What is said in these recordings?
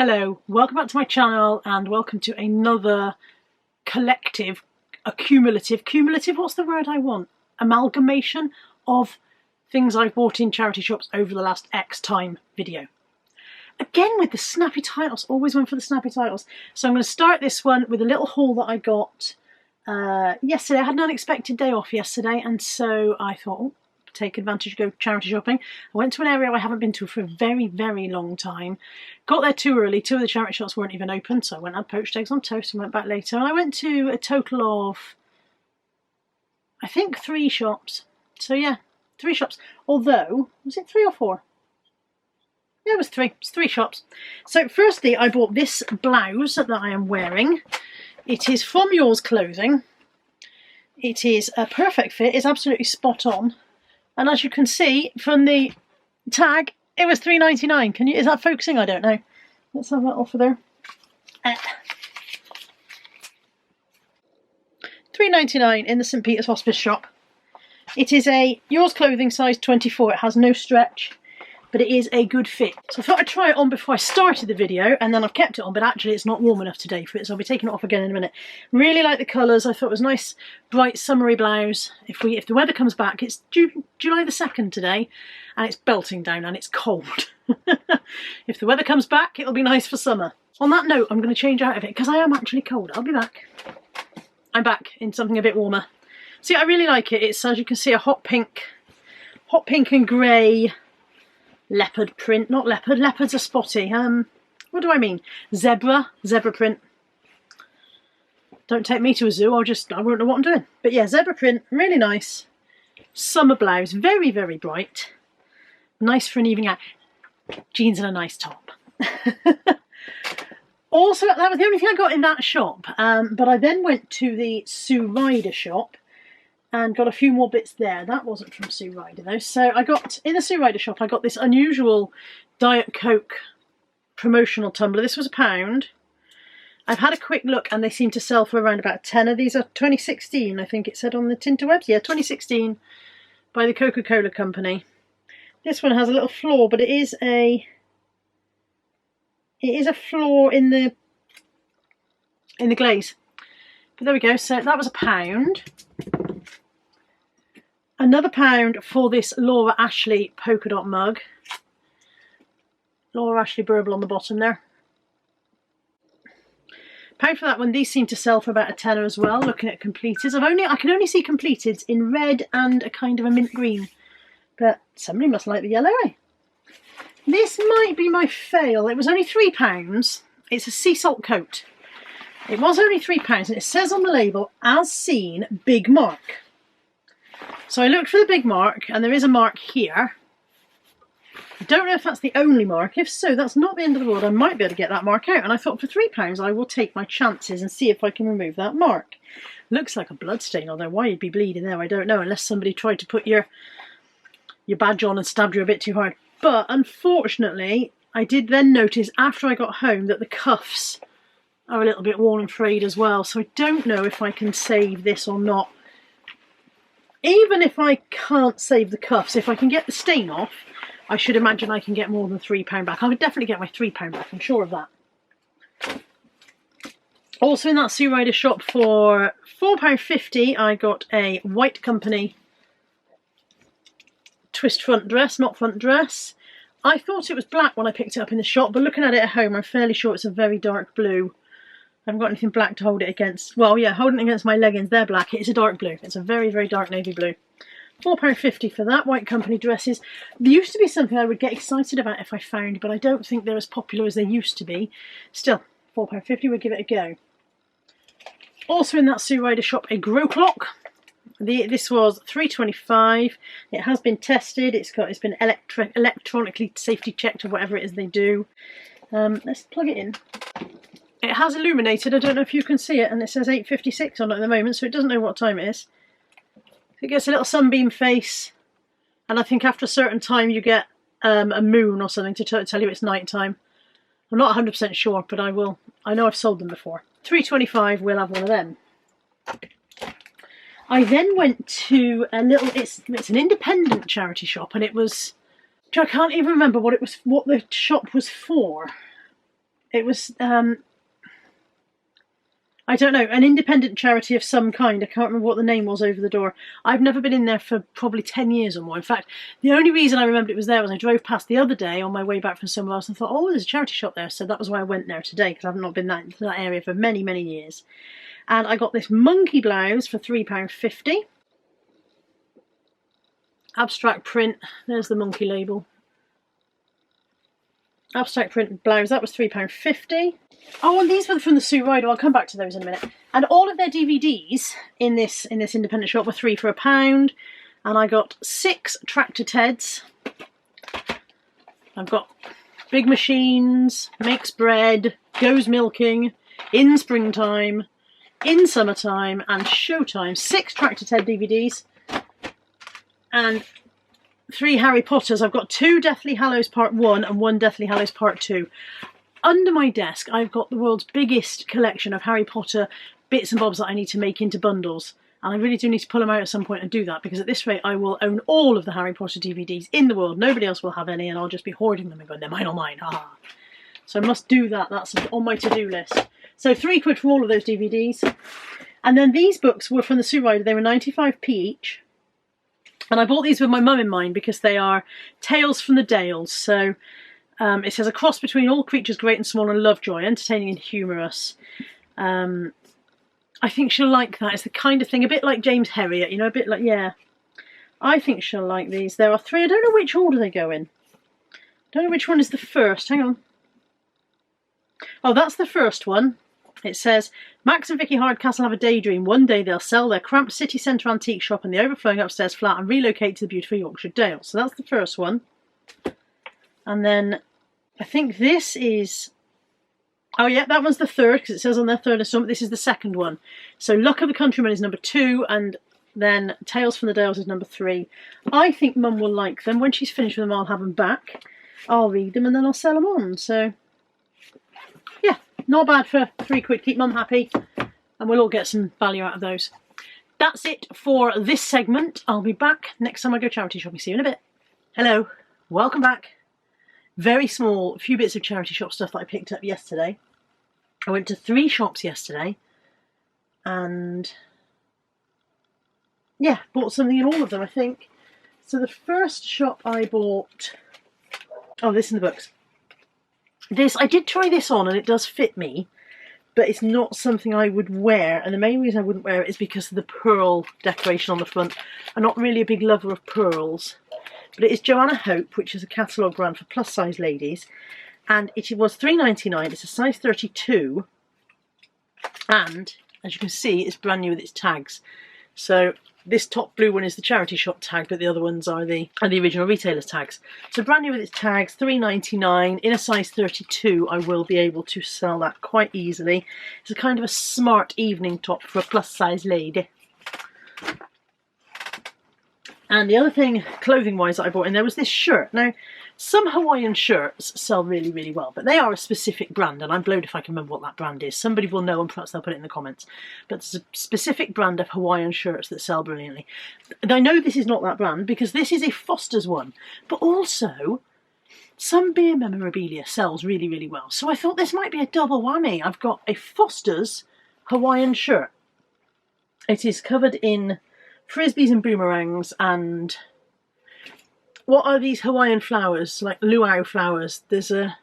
Hello, welcome back to my channel and welcome to another cumulative, what's the word I want? Amalgamation of things I've bought in charity shops over the last X time video. Again with the snappy titles, always went for the snappy titles. So I'm going to start this one with a little haul that I got yesterday. I had an unexpected day off yesterday and so I thought, oh, take advantage, go charity shopping. I went to an area I haven't been to for a very, very long time. Got there too early. Two of the charity shops weren't even open, so I went and had poached eggs on toast and went back later. And I went to a total of, I think, 3 shops. So yeah, 3 shops. Although, was it 3 or 4? Yeah, it was 3. It's 3 shops. So firstly, I bought this blouse that I am wearing. It is from Yours Clothing. It is a perfect fit. It's absolutely spot on. And as you can see from the tag, it was $3.99. Is that focusing? I don't know. Let's have that offer there. $3.99 in the St Peter's Hospice shop. It is a Yours Clothing size 24. It has no stretch, but it is a good fit. So I thought I'd try it on before I started the video, and then I've kept it on, but actually it's not warm enough today for it, so I'll be taking it off again in a minute. Really like the colours. I thought it was a nice, bright, summery blouse. If the weather comes back, it's July the 2nd today, and it's belting down and it's cold. If the weather comes back, it'll be nice for summer. On that note, I'm going to change out of it, because I am actually cold. I'll be back. I'm back in something a bit warmer. See, I really like it. It's, as you can see, a hot pink and grey leopard print. Not leopard, leopards are spotty. What do I mean? Zebra print. Don't take me to a zoo, I won't know what I'm doing. But yeah, zebra print, really nice. Summer blouse, very, very bright. Nice for an evening out. Jeans and a nice top. Also, that was the only thing I got in that shop. But I then went to the Sue Ryder shop and got a few more bits there. That wasn't from Sue Ryder though. So I got, in the Sue Ryder shop, I got this unusual Diet Coke promotional tumbler. This was £1. I've had a quick look and they seem to sell for around about 10 of these. Are 2016, I think it said on the Tinterwebs. Yeah, 2016 by the Coca-Cola company. This one has a little flaw, but it is a flaw in the glaze. But there we go. So that was £1. Another £1 for this Laura Ashley polka dot mug. Laura Ashley Burble on the bottom there. £1 for that one. These seem to sell for about a tenner as well. Looking at completeds, I can only see completeds in red and a kind of a mint green. But somebody must like the yellow, eh? This might be my fail. It was only £3. It's a sea salt coat. It was only £3 and it says on the label, as seen, big mark. So I looked for the big mark and there is a mark here. I don't know if that's the only mark. If so, that's not the end of the world. I might be able to get that mark out. And I thought for £3 I will take my chances and see if I can remove that mark. Looks like a blood stain, although why you'd be bleeding there I don't know, unless somebody tried to put your badge on and stabbed you a bit too hard. But unfortunately, I did then notice after I got home that the cuffs are a little bit worn and frayed as well. So I don't know if I can save this or not. Even if I can't save the cuffs, if I can get the stain off, I should imagine I can get more than £3 back. I would definitely get my £3 back, I'm sure of that. Also in that Sue Ryder shop for £4.50, I got a White Company twist front dress, not front dress. I thought it was black when I picked it up in the shop, but looking at it at home, I'm fairly sure it's a very dark blue. I haven't got anything black to hold it against. Well, yeah, holding it against my leggings, they're black. It's a dark blue. It's a very, very dark navy blue. £4.50 for that. White Company dresses. They used to be something I would get excited about if I found, but I don't think they're as popular as they used to be. Still, £4.50, we'll give it a go. Also in that Sue Ryder shop, a grow clock. This was $3.25. It has been tested. It's been electronically safety checked or whatever it is they do. Let's plug it in. It has illuminated. I don't know if you can see it, and it says 8:56 on it at the moment, so it doesn't know what time it is. It gets a little sunbeam face, and I think after a certain time you get a moon or something to tell you it's night time. I'm not 100% sure, but I will. I know I've sold them before. $3.25. We'll have one of them. I then went to a little. It's an independent charity shop, and it was. I can't even remember what the shop was for. It was, I don't know, an independent charity of some kind. I can't remember what the name was over the door. I've never been in there for probably 10 years or more. In fact, the only reason I remembered it was there was I drove past the other day on my way back from somewhere else and thought, oh, there's a charity shop there. So that was why I went there today, because I've not been to that area for many, many years. And I got this monkey blouse for £3.50. Abstract print, there's the monkey label. Abstract print blouse, that was £3.50. Oh, and these were from the Sue Ryder. I'll come back to those in a minute. And all of their DVDs in this independent shop were 3 for £1. And I got 6 Tractor Teds. I've got Big Machines, Makes Bread, Goes Milking, In Springtime, In Summertime, and Showtime. 6 Tractor Ted DVDs. And 3 Harry Potters. I've got 2 Deathly Hallows Part 1 and 1 Deathly Hallows Part 2. Under my desk, I've got the world's biggest collection of Harry Potter bits and bobs that I need to make into bundles. And I really do need to pull them out at some point and do that, because at this rate I will own all of the Harry Potter DVDs in the world. Nobody else will have any, and I'll just be hoarding them and going, they're mine or mine. Ah. So I must do that. That's on my to-do list. So £3 for all of those DVDs. And then these books were from the Sue Ryder. They were 95p each. And I bought these with my mum in mind because they are Tales from the Dales. So it says a cross between All Creatures Great and Small and Lovejoy, entertaining and humorous. I think she'll like that. It's the kind of thing, a bit like James Herriot, you know, a bit like, yeah. I think she'll like these. There are 3. I don't know which order they go in. Don't know which one is the first. Hang on. Oh, that's the first one. It says, Max and Vicky Hardcastle have a daydream. One day they'll sell their cramped city centre antique shop and the overflowing upstairs flat and relocate to the beautiful Yorkshire Dales. So that's the first one. And then I think this is... Oh yeah, that one's the third, because it says on their third installment. This is the second one. So Luck of the Countryman is number 2, and then Tales from the Dales is number 3. I think Mum will like them. When she's finished with them, I'll have them back. I'll read them and then I'll sell them on. So yeah, not bad for £3. Keep Mum happy, and we'll all get some value out of those. That's it for this segment. I'll be back next time I go charity shopping. See you in a bit. Hello, welcome back. Very small, few bits of charity shop stuff that I picked up yesterday. I went to 3 shops yesterday and yeah, bought something in all of them, I think. So the first shop I bought, oh, this in the books. This, I did try this on and it does fit me, but it's not something I would wear. And the main reason I wouldn't wear it is because of the pearl decoration on the front. I'm not really a big lover of pearls. But it is Joanna Hope, which is a catalogue brand for plus size ladies. And it was £3.99. It's a size 32. And as you can see, it's brand new with its tags. So this top blue one is the charity shop tag, but the other ones are the original retailer's tags. So brand new with its tags, £3.99. In a size 32, I will be able to sell that quite easily. It's a kind of a smart evening top for a plus size lady. And the other thing, clothing-wise, that I bought in there was this shirt. Now, some Hawaiian shirts sell really, really well, but they are a specific brand, and I'm blowed if I can remember what that brand is. Somebody will know, and perhaps they'll put it in the comments. But there's a specific brand of Hawaiian shirts that sell brilliantly. And I know this is not that brand, because this is a Foster's one. But also, some beer memorabilia sells really, really well. So I thought this might be a double whammy. I've got a Foster's Hawaiian shirt. It is covered in frisbees and boomerangs, and what are these Hawaiian flowers, like luau flowers? There's a...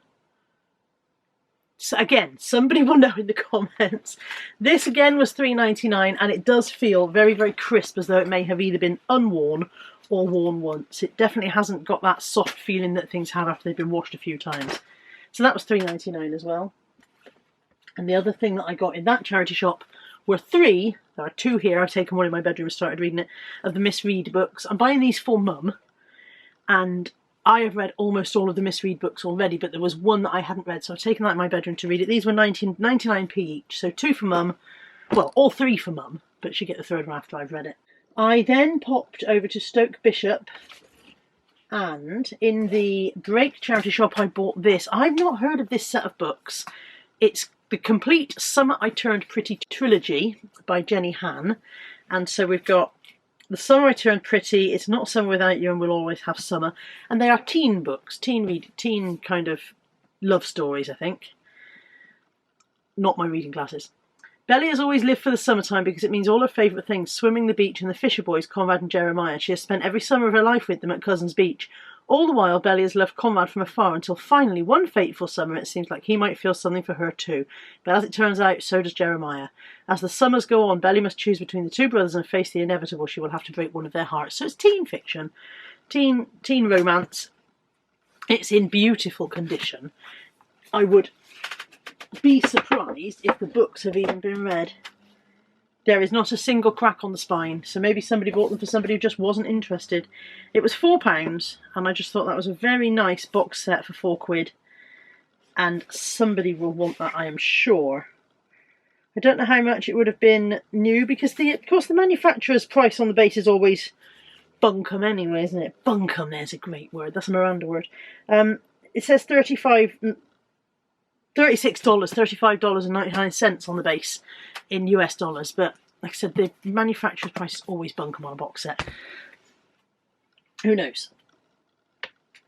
So again, somebody will know in the comments. This again was £3.99, and it does feel very, very crisp, as though it may have either been unworn or worn once. It definitely hasn't got that soft feeling that things have after they've been washed a few times. So that was £3.99 as well. And the other thing that I got in that charity shop were 3, there are 2 here, I've taken one in my bedroom and started reading it, of the Miss Read books. I'm buying these for Mum, and I have read almost all of the Miss Read books already, but there was one that I hadn't read, so I've taken that in my bedroom to read it. These were 99p each, so 2 for Mum, well, all 3 for Mum, but she'll get the 3rd one after I've read it. I then popped over to Stoke Bishop, and in the Break charity shop I bought this. I've not heard of this set of books. It's the complete Summer I Turned Pretty trilogy by Jenny Han. And so we've got The Summer I Turned Pretty, It's Not Summer Without You, and We'll Always Have Summer. And they are teen books, teen kind of love stories, I think. not my reading glasses. Belly has always lived for the summertime because it means all her favourite things, swimming, the beach and the Fisher boys, Conrad and Jeremiah. She has spent every summer of her life with them at Cousins Beach. All the while, Belly has loved Conrad from afar until finally, one fateful summer, it seems like he might feel something for her too. But as it turns out, so does Jeremiah. As the summers go on, Belly must choose between the two brothers and face the inevitable. She will have to break one of their hearts. So it's teen fiction, teen romance. It's in beautiful condition. I would be surprised if the books have even been read. There is not a single crack on the spine, so maybe somebody bought them for somebody who just wasn't interested. It was £4, and I just thought that was a very nice box set for £4, and somebody will want that, I am sure. I don't know how much it would have been new, because of course the manufacturer's price on the base is always bunkum anyway, isn't it? Bunkum, there's a great word, that's a Miranda word. It says $36, $35.99 on the base in US dollars, but like I said, the manufacturer's price is always bunkum on a box set. Who knows?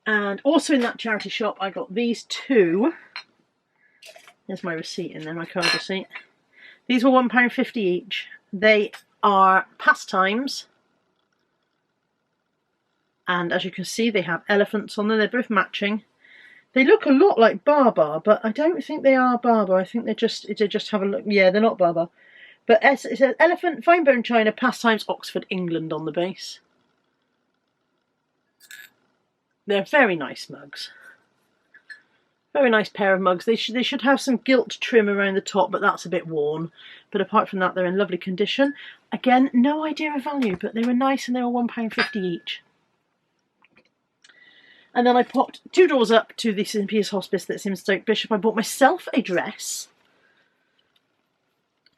And also in that charity shop, I got these two. There's my receipt in there, my card receipt. These were £1.50 each. They are pastimes. And as you can see, they have elephants on them. They're both matching. They look a lot like Baba, but I don't think they are Baba. I think they just have a look. Yeah, they're not Baba. But it says Elephant, Fine Bone China, Pastimes, Oxford, England on the base. They're very nice mugs. Very nice pair of mugs. They should have some gilt trim around the top, but that's a bit worn. But apart from that, they're in lovely condition. Again, no idea of value, but they were nice and they were £1.50 each. And then I popped 2 doors up to the St Peter's Hospice that's in Stoke Bishop. I bought myself a dress.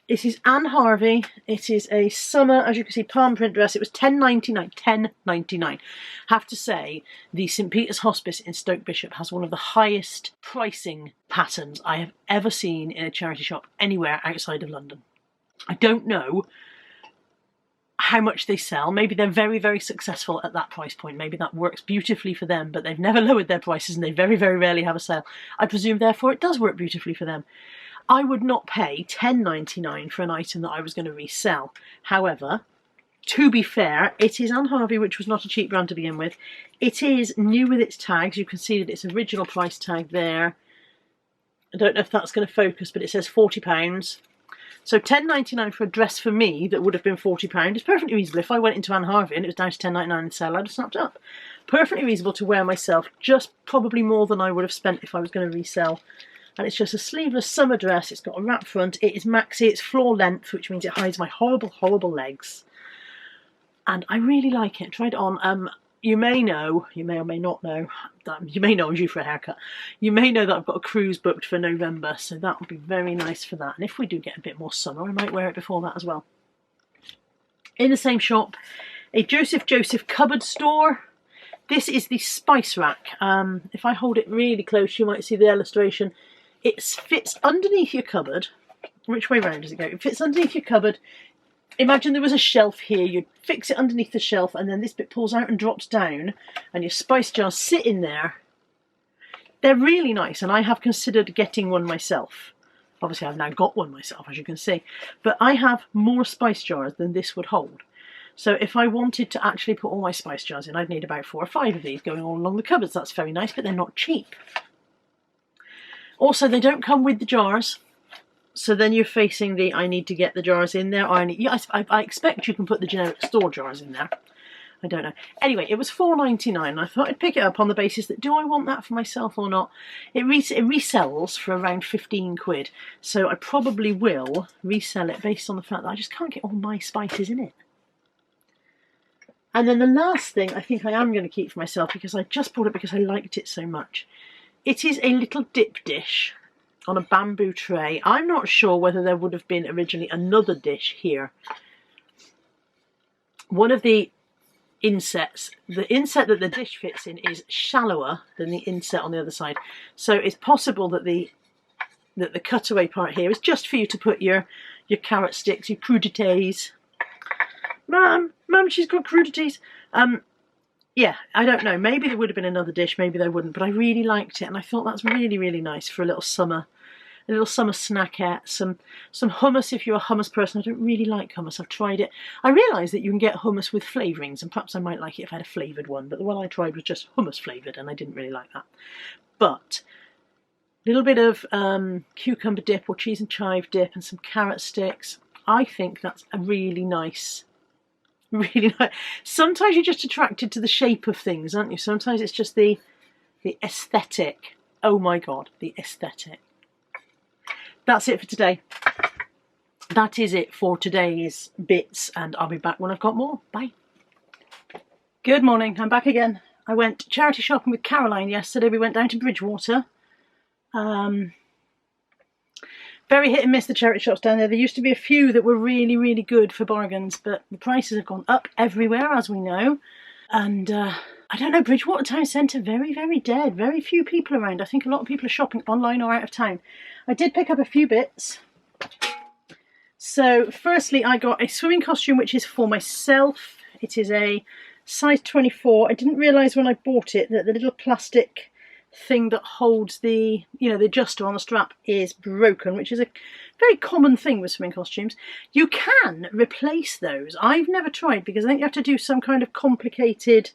It is Anne Harvey. It is a summer, as you can see, palm print dress. It was £10.99. £10.99. Have to say, the St Peter's Hospice in Stoke Bishop has one of the highest pricing patterns I have ever seen in a charity shop anywhere outside of London. I don't know how much they sell. Maybe they're very, very successful at that price point. Maybe that works beautifully for them, but they've never lowered their prices and they very, very rarely have a sale. I presume, therefore, it does work beautifully for them. I would not pay £10.99 for an item that I was going to resell. However, to be fair, it is Anne Harvey, which was not a cheap brand to begin with. It is new with its tags. You can see that its original price tag there. I don't know if that's going to focus, but it says £40. So £10.99 for a dress for me that would have been £40 is perfectly reasonable. If I went into Anne Harvey and it was down to £10.99 in the sale, I'd have snapped it up. Perfectly reasonable to wear myself, just probably more than I would have spent if I was going to resell. And it's just a sleeveless summer dress. It's got a wrap front. It is maxi. It's floor length, which means it hides my horrible, horrible legs. And I really like it. Tried it on. You may know, you may or may not know, you may know I'm due for a haircut. You may know that I've got a cruise booked for November, so that would be very nice for that. And if we do get a bit more summer, I might wear it before that as well. In the same shop, a Joseph cupboard store. This is the spice rack. If I hold it really close, you might see the illustration. It fits underneath your cupboard. Which way round does it go? It fits underneath your cupboard. Imagine there was a shelf here, you'd fix it underneath the shelf and then this bit pulls out and drops down and your spice jars sit in there. They're really nice and I have considered getting one myself. Obviously I've now got one myself, as you can see, but I have more spice jars than this would hold. So if I wanted to actually put all my spice jars in, I'd need about 4 or 5 of these going all along the cupboards. That's very nice, but they're not cheap. Also, they don't come with the jars. So then you're facing the, I need to get the jars in there. Or I expect you can put the generic store jars in there. I don't know. Anyway, it was £4.99. I thought I'd pick it up on the basis that, do I want that for myself or not? It resells for around £15. So I probably will resell it based on the fact that I just can't get all my spices in it. And then the last thing I think I am going to keep for myself, because I just bought it because I liked it so much. It is a little dip dish on a bamboo tray. I'm not sure whether there would have been originally another dish here. One of the insets, the inset that the dish fits in is shallower than the inset on the other side. So it's possible that the cutaway part here is just for you to put your carrot sticks, your crudités. Mum, she's got crudités. Yeah, I don't know. Maybe there would have been another dish, maybe there wouldn't, but I really liked it and I thought that's really, really nice for a little summer a little summer snackette, some hummus if you're a hummus person. I don't really like hummus. I've tried it. I realise that you can get hummus with flavourings, and perhaps I might like it if I had a flavoured one, but the one I tried was just hummus flavoured, and I didn't really like that. But a little bit of cucumber dip or cheese and chive dip and some carrot sticks. I think that's a really nice. Really nice. Sometimes you're just attracted to the shape of things, aren't you? Sometimes it's just the aesthetic. Oh my God, the aesthetic. That's it for today. That is it for today's bits, and I'll be back when I've got more. Bye. Good morning, I'm back again. I went charity shopping with Caroline yesterday. We went down to Bridgewater. Very hit and miss, the charity shops down there. There used to be a few that were really, really good for bargains, but the prices have gone up everywhere, as we know. And I don't know, Bridgewater Town Centre, very, very dead. Very few people around. I think a lot of people are shopping online or out of town. I did pick up a few bits. So, firstly, I got a swimming costume, which is for myself. It is a size 24. I didn't realise when I bought it that the little plastic thing that holds the, the adjuster on the strap is broken, which is a very common thing with swimming costumes. You can replace those. I've never tried because I think you have to do some kind of complicated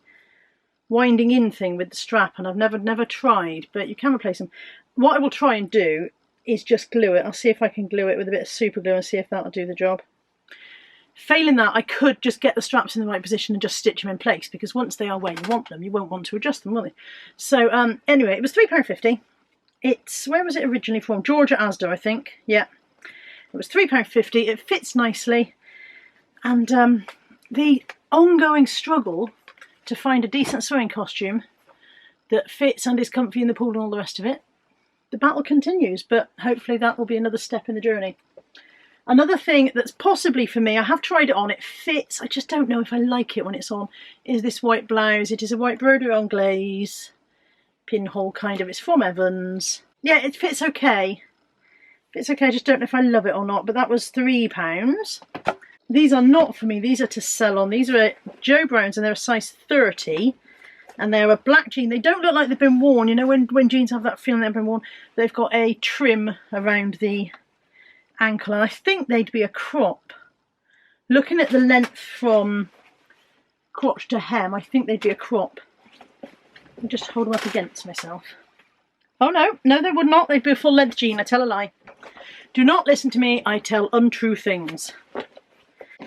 winding in thing with the strap, and I've never tried, but you can replace them. What I will try and do is just glue it. I'll see if I can glue it with a bit of super glue and see if that'll do the job. Failing that, I could just get the straps in the right position and just stitch them in place, because once they are where you want them, you won't want to adjust them, will you? So anyway, it was £3.50. It's, where was it originally from? Georgia Asda, I think. Yeah, it was £3.50. It fits nicely, and the ongoing struggle to find a decent swimming costume that fits and is comfy in the pool and all the rest of it, the battle continues, but hopefully that will be another step in the journey. Another thing that's possibly for me, I have tried it on, it fits, I just don't know if I like it when it's on, is this white blouse. It is a white broderie anglaise, pinhole kind of, it's from Evans. Yeah, it fits okay. Fits okay, I just don't know if I love it or not, but that was £3. These are not for me, these are to sell on. These are Joe Brown's and they're a size 30. And they're a black jean. They don't look like they've been worn. You know when jeans have that feeling they've been worn? They've got a trim around the ankle, and I think they'd be a crop. Looking at the length from crotch to hem, I think they'd be a crop. I'll just hold them up against myself. Oh no, they would not. They'd be a full length jean. I tell a lie. Do not listen to me. I tell untrue things.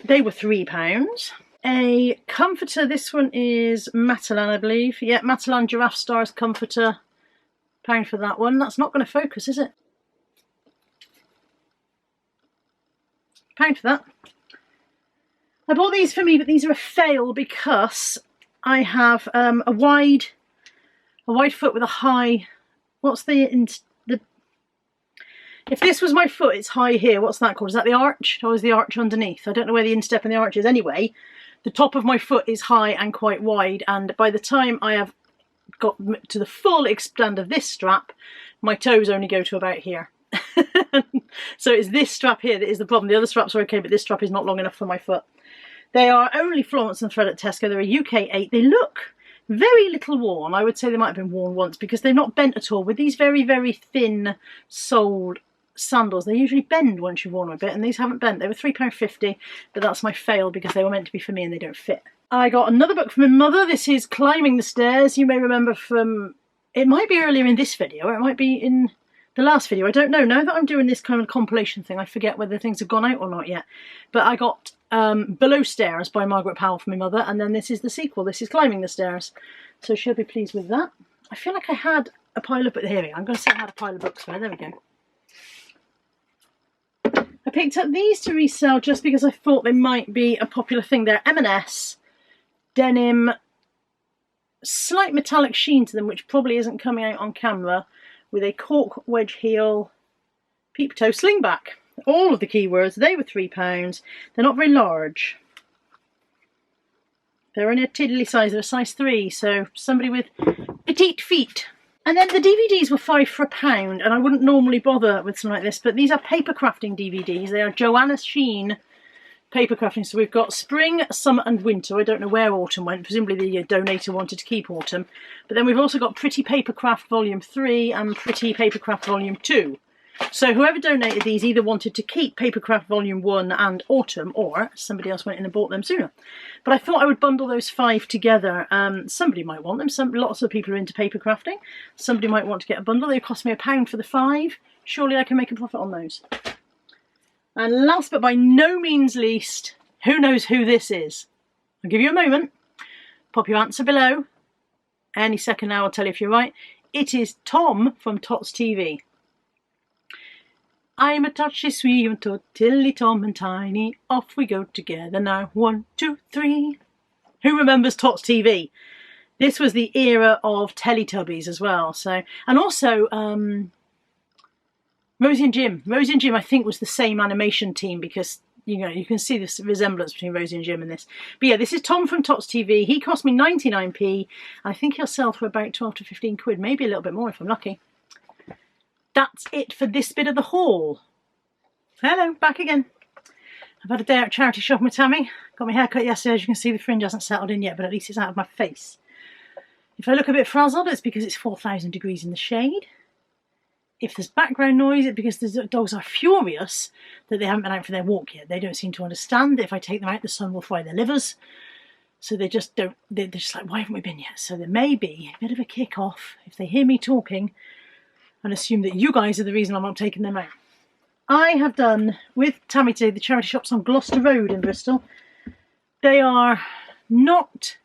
They were £3. A comforter, this one is Matalan, I believe. Yeah, Matalan Giraffe Stars comforter. £1 for that one. That's not going to focus, is it? £1 for that. I bought these for me, but these are a fail because I have a wide foot with a high. What's the? If this was my foot, it's high here. What's that called? Is that the arch? Or is the arch underneath? I don't know where the instep and the arch is. Anyway, the top of my foot is high and quite wide, and by the time I have got to the full extent of this strap, my toes only go to about here. So it's this strap here that is the problem. The other straps are okay, but this strap is not long enough for my foot. They are only Florence and thread at Tesco. They're a UK 8. They look very little worn. I would say they might have been worn once because they're not bent at all. With these very, very thin soled sandals, they usually bend once you've worn them a bit, and these haven't bent. They were £3.50, but that's my fail because they were meant to be for me and they don't fit. I got another book from my mother. This is Climbing the Stairs. You may remember from, it might be earlier in this video, or it might be in the last video. I don't know. Now that I'm doing this kind of compilation thing, I forget whether things have gone out or not yet. But I got Below Stairs by Margaret Powell from my mother, and then this is the sequel. This is Climbing the Stairs. So she'll be pleased with that. I feel like I had a pile of books. Here we go. I'm going to say I had a pile of books there. There we go. I picked up these to resell just because I thought they might be a popular thing. They're M&S denim, slight metallic sheen to them, which probably isn't coming out on camera, with a cork wedge heel, peep toe slingback. All of the keywords. They were £3. They're not very large. They're only a tiddly size. They're a size 3, so somebody with petite feet. And then the DVDs were 5 for £1, and I wouldn't normally bother with something like this, but these are paper crafting DVDs. They are Joanna Sheen paper crafting. So we've got spring, summer and winter. I don't know where autumn went. Presumably the donator wanted to keep autumn. But then we've also got Pretty Papercraft Volume 3 and Pretty Papercraft Volume 2. So whoever donated these either wanted to keep Papercraft Volume 1 and Autumn, or somebody else went in and bought them sooner. But I thought I would bundle those 5 together. Somebody might want them. Lots of people are into paper crafting. Somebody might want to get a bundle. They cost me £1 for the 5. Surely I can make a profit on those. And last but by no means least, who knows who this is? I'll give you a moment. Pop your answer below. Any second now I'll tell you if you're right. It is Tom from Tots TV. I'm a touchy sweet and tortilly Tom and Tiny. Off we go together now. 1, 2, 3. Who remembers Tots TV? This was the era of Teletubbies as well. So, and also Rosie and Jim. Rosie and Jim I think was the same animation team, because you know, you can see this resemblance between Rosie and Jim in this. But yeah, this is Tom from Tots TV. He cost me 99p. I think he'll sell for about 12 to 15 quid, maybe a little bit more if I'm lucky. That's it for this bit of the haul. Hello, back again. I've had a day out charity shopping with Tammy. Got my hair cut yesterday. As you can see, the fringe hasn't settled in yet, but at least it's out of my face. If I look a bit frazzled, it's because it's 4,000 degrees in the shade. If there's background noise, it's because the dogs are furious that they haven't been out for their walk yet. They don't seem to understand that if I take them out, the sun will fry their livers. So they just don't, they're just like, why haven't we been yet? So there may be a bit of a kick-off if they hear me talking and assume that you guys are the reason I'm not taking them out. I have done, with Tammy today, the charity shops on Gloucester Road in Bristol. They are not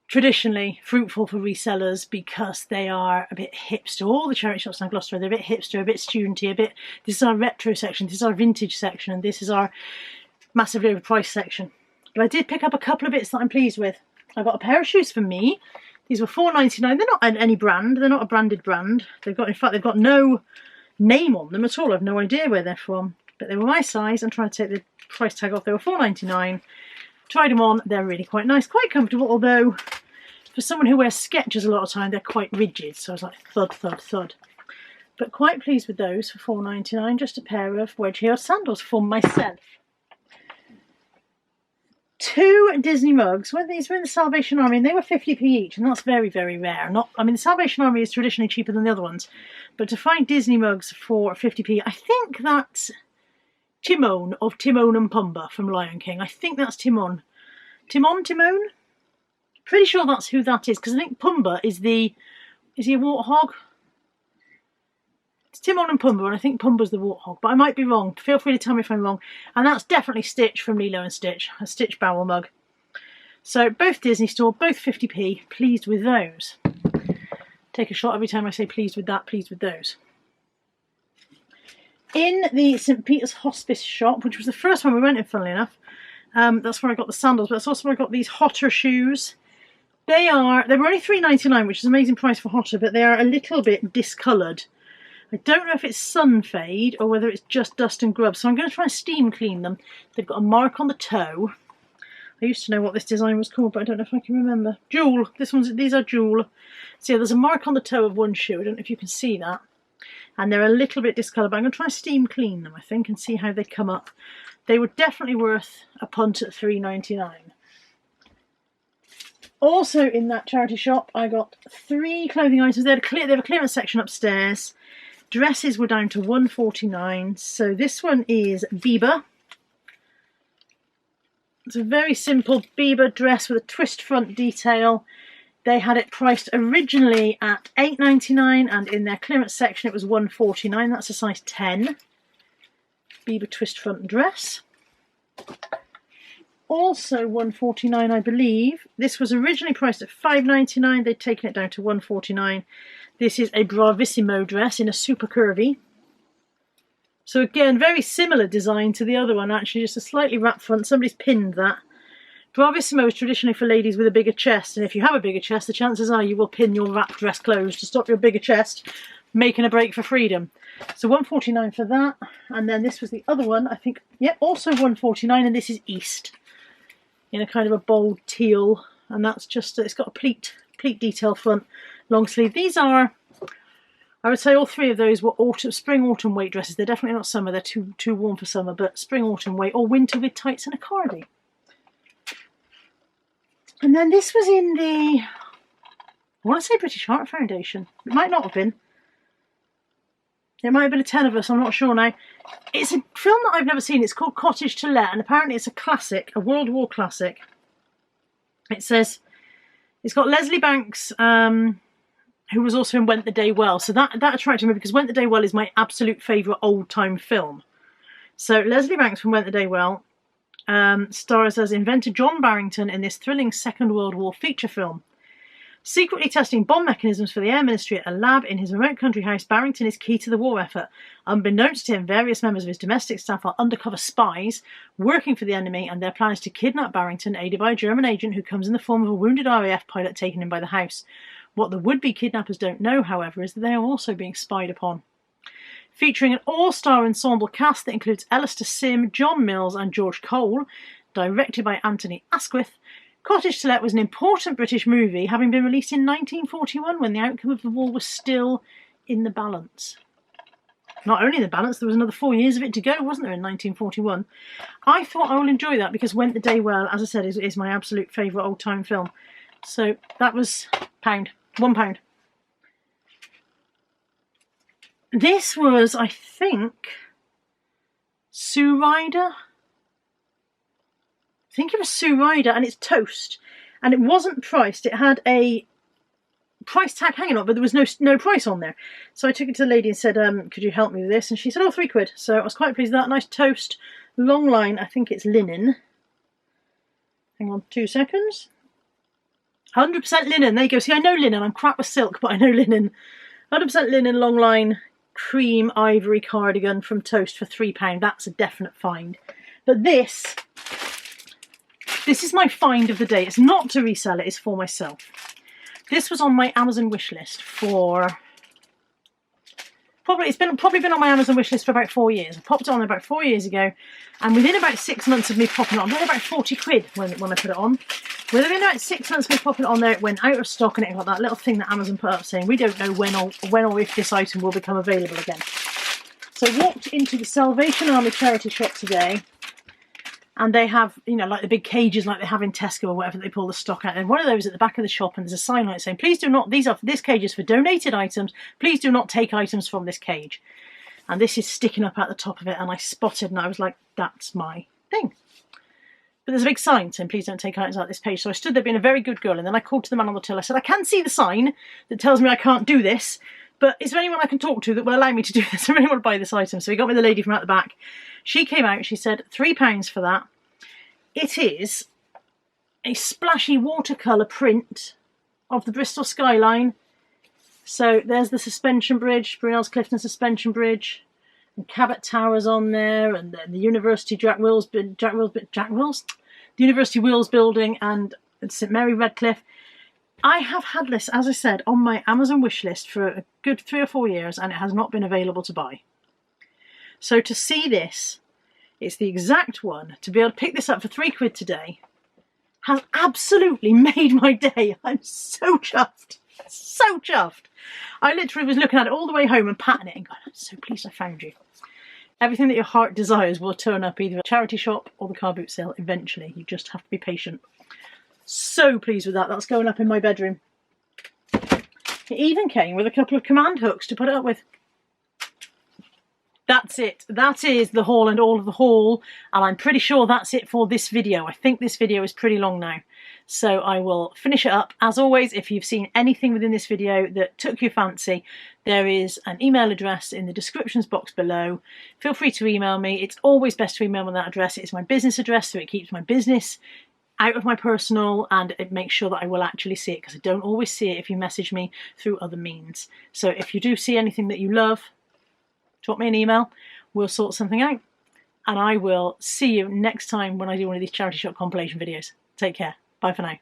traditionally fruitful for resellers because they are a bit hipster. All the charity shops on Gloucester Road, they're a bit hipster, a bit studenty, this is our retro section, this is our vintage section, and this is our massively overpriced section. But I did pick up a couple of bits that I'm pleased with. I got a pair of shoes for me. These were £4.99. They're not any brand. They're not a branded brand. In fact, they've got no name on them at all. I've no idea where they're from. But they were my size. I'm trying to take the price tag off. They were £4.99. Tried them on. They're really quite nice, quite comfortable. Although, for someone who wears Skechers a lot of time, they're quite rigid. So I was like, thud, thud, thud. But quite pleased with those for £4.99. Just a pair of wedge-heeled sandals for myself. 2 Disney mugs. Well, these were in the Salvation Army and they were 50p each, and that's very, very rare. I mean, the Salvation Army is traditionally cheaper than the other ones, but to find Disney mugs for 50p, I think that's Timon of Timon and Pumbaa from Lion King. I think that's Timon. Timon? Pretty sure that's who that is, because I think Pumbaa is he a warthog? It's Timon and Pumbaa, and I think Pumbaa's the warthog, but I might be wrong. Feel free to tell me if I'm wrong. And that's definitely Stitch from Lilo and Stitch, a Stitch barrel mug. So both Disney store, both 50p. Pleased with those. Take a shot every time I say pleased with that, pleased with those. In the St Peter's Hospice shop, which was the first one we went in, funnily enough, that's where I got the sandals, but that's also where I got these Hotter shoes. They were only £3.99, which is an amazing price for Hotter, but they are a little bit discoloured. I don't know if it's sun fade or whether it's just dust and grub, so I'm going to try and steam clean them. They've got a mark on the toe. I used to know what this design was called, but I don't know if I can remember. Jewel. These are Jewel. So yeah, there's a mark on the toe of one shoe. I don't know if you can see that. And they're a little bit discoloured, but I'm going to try and steam clean them, I think, and see how they come up. They were definitely worth a punt at £3.99. Also in that charity shop, I got 3 clothing items. They have a clearance section upstairs. Dresses were down to £1.49. So this one is Biba. It's a very simple Biba dress with a twist front detail. They had it priced originally at £8.99, and in their clearance section it was £1.49. That's a size 10. Biba twist front dress. Also £1.49, I believe. This was originally priced at £5.99. They'd taken it down to £1.49. This is a Bravissimo dress in a super curvy. So again, very similar design to the other one, actually, just a slightly wrapped front. Somebody's pinned that. Bravissimo is traditionally for ladies with a bigger chest, and if you have a bigger chest, the chances are you will pin your wrap dress closed to stop your bigger chest making a break for freedom. So £1.49 for that, and then this was the other one, I think, yeah, also £1.49, and this is East, in a kind of a bold teal, and that's just, it's got a pleat detail front, long sleeve. These are, I would say all 3 of those were spring autumn weight dresses. They're definitely not summer, they're too warm for summer, but spring autumn weight, or winter with tights and a cardi. And then this was in the, I want to say British Heart Foundation. It might not have been. There might have been a 10 of us, I'm not sure now. It's a film that I've never seen. It's called Cottage to Let, and apparently it's a classic, a World War classic. It says, it's got Leslie Banks, who was also in Went the Day Well. So that attracted me because Went the Day Well is my absolute favourite old-time film. So Leslie Banks from Went the Day Well stars as inventor John Barrington in this thrilling Second World War feature film. Secretly testing bomb mechanisms for the Air Ministry at a lab in his remote country house, Barrington is key to the war effort. Unbeknownst to him, various members of his domestic staff are undercover spies working for the enemy, and their plan is to kidnap Barrington, aided by a German agent who comes in the form of a wounded RAF pilot taken in by the house. What the would-be kidnappers don't know, however, is that they are also being spied upon. Featuring an all-star ensemble cast that includes Alistair Sim, John Mills and George Cole, directed by Anthony Asquith, Cottage to Let was an important British movie, having been released in 1941 when the outcome of the war was still in the balance. Not only in the balance, there was another 4 years of it to go, wasn't there, in 1941? I thought I will enjoy that because Went the Day Well, as I said, is my absolute favourite old-time film. So that was £1. This was, I think, Sue Ryder. I think it was Sue Ryder, and it's toast. And it wasn't priced. It had a price tag hanging on, but there was no price on there. So I took it to the lady and said, could you help me with this? And she said, oh, £3. So I was quite pleased with that. Nice toast, long line. I think it's linen. Hang on 2 seconds. 100% linen. There you go. See, I know linen. I'm crap with silk, but I know linen. 100% linen, long line, cream ivory cardigan from Toast for £3. That's a definite find. But this is my find of the day. It's not to resell it, it's for myself. This was on my Amazon wish list for probably been on my Amazon wish list for about 4 years. I popped it on about 4 years ago, and within about 6 months of me popping it on, I about 40 quid when I put it on. Within about 6 months of me popping it on there, it went out of stock, and it got that little thing that Amazon put up saying we don't know when or if this item will become available again. So I walked into the Salvation Army charity shop today, and they have, you know, like the big cages like they have in Tesco or whatever, they pull the stock out. And one of those at the back of the shop, and there's a sign on it saying, please do not, this cage is for donated items. Please do not take items from this cage. And this is sticking up at the top of it, and I spotted, and I was like, that's my thing. But there's a big sign saying, please don't take items out of this page. So I stood there being a very good girl, and then I called to the man on the till. I said, I can see the sign that tells me I can't do this, but is there anyone I can talk to that will allow me to do this? I really want to buy this item. So he got me the lady from out the back. She came out, she said, £3 for that. It is a splashy watercolour print of the Bristol skyline. So there's the suspension bridge, Brunel's Clifton suspension bridge, and Cabot Towers on there, and then the University the University Wheels building, and St Mary Redcliffe. I have had this, as I said, on my Amazon wish list for a good 3 or 4 years, and it has not been available to buy. So to see this, it's the exact one, to be able to pick this up for £3 today, has absolutely made my day. I'm so chuffed. So chuffed. I literally was looking at it all the way home and patting it and going, I'm so pleased I found you. Everything that your heart desires will turn up either at a charity shop or the car boot sale eventually. You just have to be patient. So pleased with that. That's going up in my bedroom. It even came with a couple of command hooks to put it up with. That's it. That is the haul and all of the haul, and I'm pretty sure that's it for this video. I think this video is pretty long now, so I will finish it up. As always, if you've seen anything within this video that took your fancy, there is an email address in the descriptions box below. Feel free to email me. It's always best to email me that address. It's my business address, so it keeps my business out of my personal, and it makes sure that I will actually see it, because I don't always see it if you message me through other means. So if you do see anything that you love, drop me an email, we'll sort something out, and I will see you next time when I do one of these charity shop compilation videos. Take care. Bye for now.